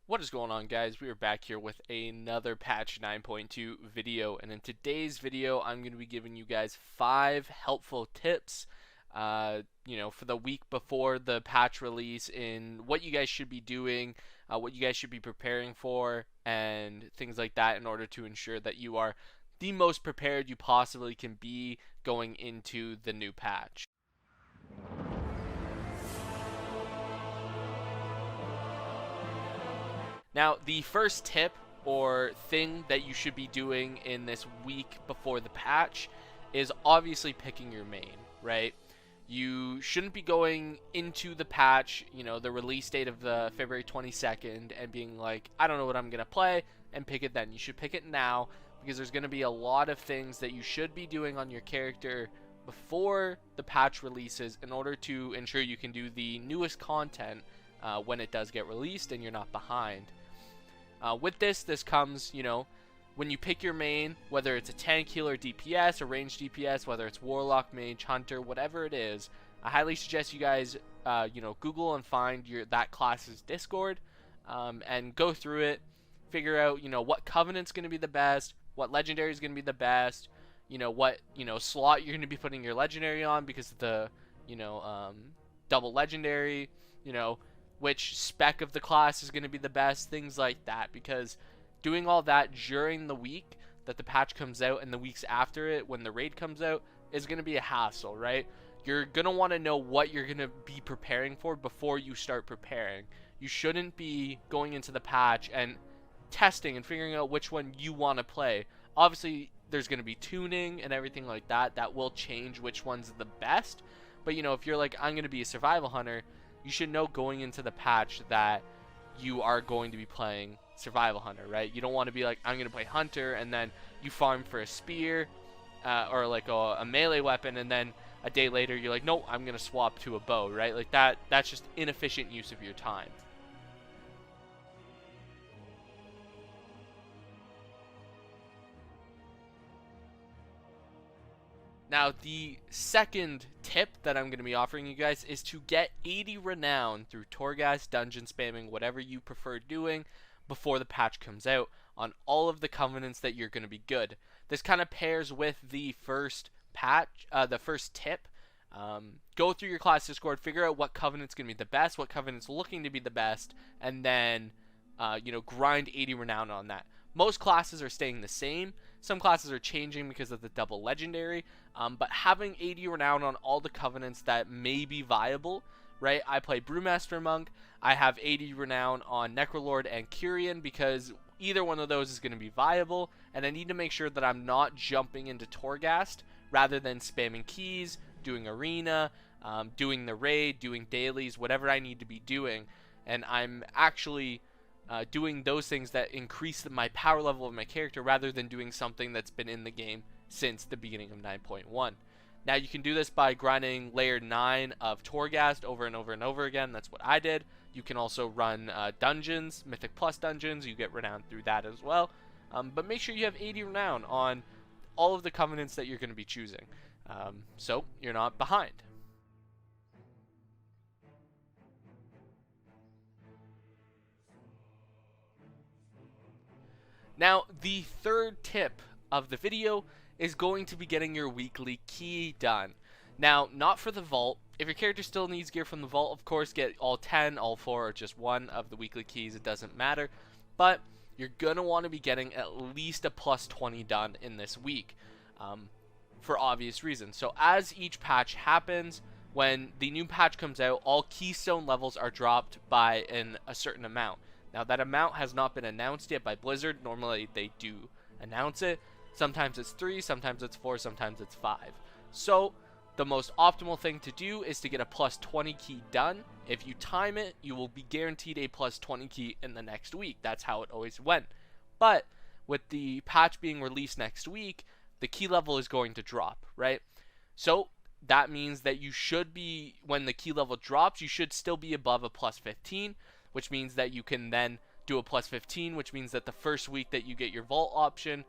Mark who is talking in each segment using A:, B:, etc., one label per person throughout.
A: What is going on, guys? We are back here with another patch 9.2 video, and in today's video I'm going to be giving you guys 5 helpful tips for the week before the patch release, in what you guys should be doing, what you guys should be preparing for, and things like that, in order to ensure that you are the most prepared you possibly can be going into the new patch. Now, the first tip or thing that you should be doing in this week before the patch is obviously picking your main, right? You shouldn't be going into the patch, the release date of the February 22nd, and being like, I don't know what I'm going to play, and pick it then. You should pick it now, because there's going to be a lot of things that you should be doing on your character before the patch releases in order to ensure you can do the newest content when it does get released and you're not behind. With this comes, when you pick your main, whether it's a tank, healer, DPS, or ranged DPS, whether it's warlock, mage, hunter, whatever it is, I highly suggest you guys, Google and find that class's Discord, and go through it, figure out, what covenant's going to be the best, what legendary is going to be the best, what, slot you're going to be putting your legendary on because of the, double legendary, which spec of the class is going to be the best, things like that, because doing all that during the week that the patch comes out and the weeks after it when the raid comes out is going to be a hassle, right? You're going to want to know what you're going to be preparing for before you start preparing. You shouldn't be going into the patch and testing and figuring out which one you want to play. Obviously, there's going to be tuning and everything like that that will change which one's the best, but if you're like, I'm going to be a survival hunter, you should know going into the patch that you are going to be playing survival hunter, right? You don't want to be like, I'm going to play hunter, and then you farm for a spear or like a melee weapon, and then a day later you're like, no, I'm going to swap to a bow, right? Like that's just inefficient use of your time. Now, the second tip that I'm going to be offering you guys is to get 80 Renown through Torghast, dungeon spamming, whatever you prefer doing, before the patch comes out on all of the covenants that you're going to be good. This kind of pairs with the first patch, the first tip. Go through your class Discord, figure out what covenant's going to be the best, what covenant's looking to be the best, and then, grind 80 Renown on that. Most classes are staying the same. Some classes are changing because of the double legendary, but having 80 Renown on all the covenants that may be viable, right? I play Brewmaster Monk. I have 80 Renown on Necrolord and Kyrian because either one of those is going to be viable, and I need to make sure that I'm not jumping into Torghast rather than spamming keys, doing arena, doing the raid, doing dailies, whatever I need to be doing, and I'm actually doing those things that increase my power level of my character rather than doing something that's been in the game since the beginning of 9.1. Now, you can do this by grinding layer 9 of Torghast over and over and over again. That's what I did. You can also run dungeons, Mythic Plus dungeons. You get Renown through that as well. But make sure you have 80 Renown on all of the covenants that you're going to be choosing, so you're not behind. Now, the third tip of the video is going to be getting your weekly key done. Now, not for the vault. If your character still needs gear from the vault, of course, get all 10, all 4, or just one of the weekly keys. It doesn't matter. But you're going to want to be getting at least a plus 20 done in this week, for obvious reasons. So as each patch happens, when the new patch comes out, all keystone levels are dropped by a certain amount. Now, that amount has not been announced yet by Blizzard. Normally, they do announce it. Sometimes it's 3, sometimes it's 4, sometimes it's 5. So, the most optimal thing to do is to get a plus 20 key done. If you time it, you will be guaranteed a plus 20 key in the next week. That's how it always went. But, with the patch being released next week, the key level is going to drop, right? So, that means that you should be, when the key level drops, you should still be above a plus 15, which means that you can then do a plus 15, which means that the first week that you get your vault option,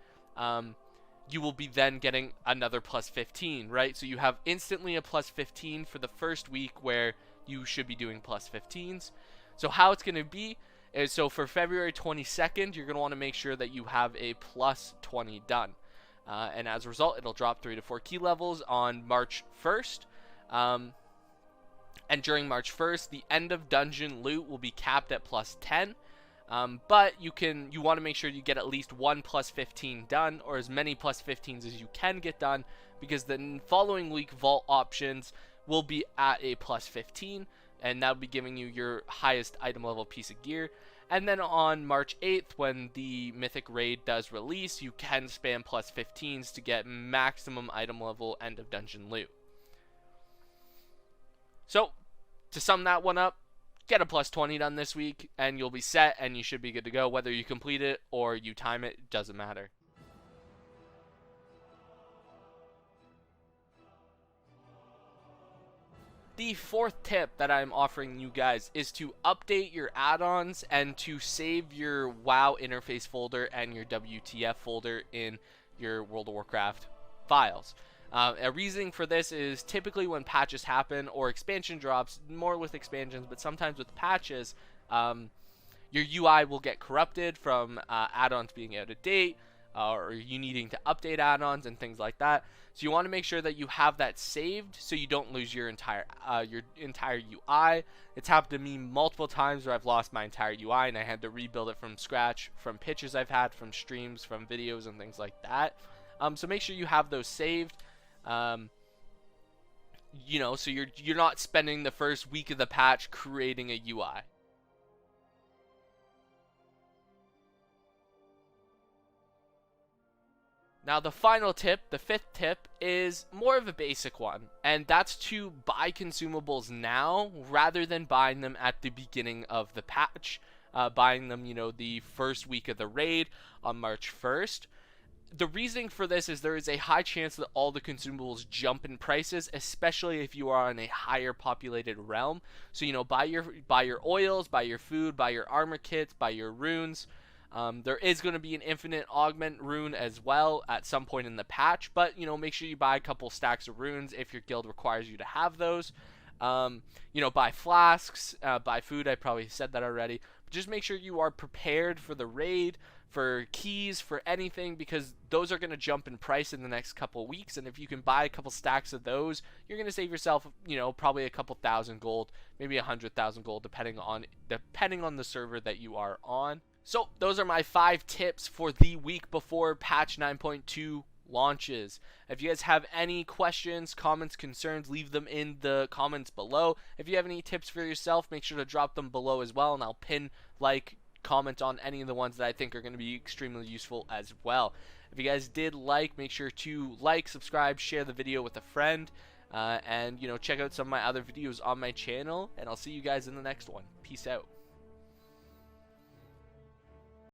A: you will be then getting another plus 15, right? So you have instantly a plus 15 for the first week where you should be doing plus 15s. So how it's going to be And so for February 22nd, you're going to want to make sure that you have a plus 20 done. And as a result, it'll drop 3 to 4 key levels on March 1st. And during March 1st, the end of dungeon loot will be capped at plus 10. But you want to make sure you get at least one plus 15 done, or as many plus 15s as you can get done, because the following week vault options will be at a plus 15, and that'll be giving you your highest item level piece of gear. And then on March 8th, when the Mythic Raid does release, you can spam plus 15s to get maximum item level end of dungeon loot. So, to sum that one up, get a plus 20 done this week, and you'll be set, and you should be good to go. Whether you complete it or you time it, doesn't matter. The fourth tip that I'm offering you guys is to update your add-ons and to save your WoW interface folder and your WTF folder in your World of Warcraft files. A reasoning for this is typically when patches happen or expansion drops, more with expansions, but sometimes with patches, your UI will get corrupted from add-ons being out of date, or you needing to update add-ons and things like that. So you want to make sure that you have that saved so you don't lose your entire UI. It's happened to me multiple times where I've lost my entire UI and I had to rebuild it from scratch, from pitches I've had, from streams, from videos, and things like that. So make sure you have those saved. You know, so you're not spending the first week of the patch creating a UI. Now the final tip, the fifth tip, is more of a basic one, and that's to buy consumables now rather than buying them at the beginning of the patch, buying them, you know, the first week of the raid on March 1st. The reasoning for this is there is a high chance that all the consumables jump in prices, especially if you are on a higher populated realm. So, you know, buy your oils, buy your food, buy your armor kits, buy your runes. There is going to be an infinite augment rune as well at some point in the patch, but, you know, make sure you buy a couple stacks of runes if your guild requires you to have those. You know, buy flasks, buy food. I probably said that already. But just make sure you are prepared for the raid, for keys, for anything, because those are going to jump in price in the next couple weeks, and if you can buy a couple stacks of those, you're going to save yourself, you know, probably a couple thousand gold, maybe 100,000 gold, depending on the server that you are on. So those are my 5 tips for the week before patch 9.2 launches. If you guys have any questions, comments, concerns, leave them in the comments below. If you have any tips for yourself, make sure to drop them below as well, and I'll pin, comment on any of the ones that I think are going to be extremely useful as well. If you guys did make sure to subscribe, share the video with a friend, and, you know, check out some of my other videos on my channel, and I'll see you guys in the next one. Peace out.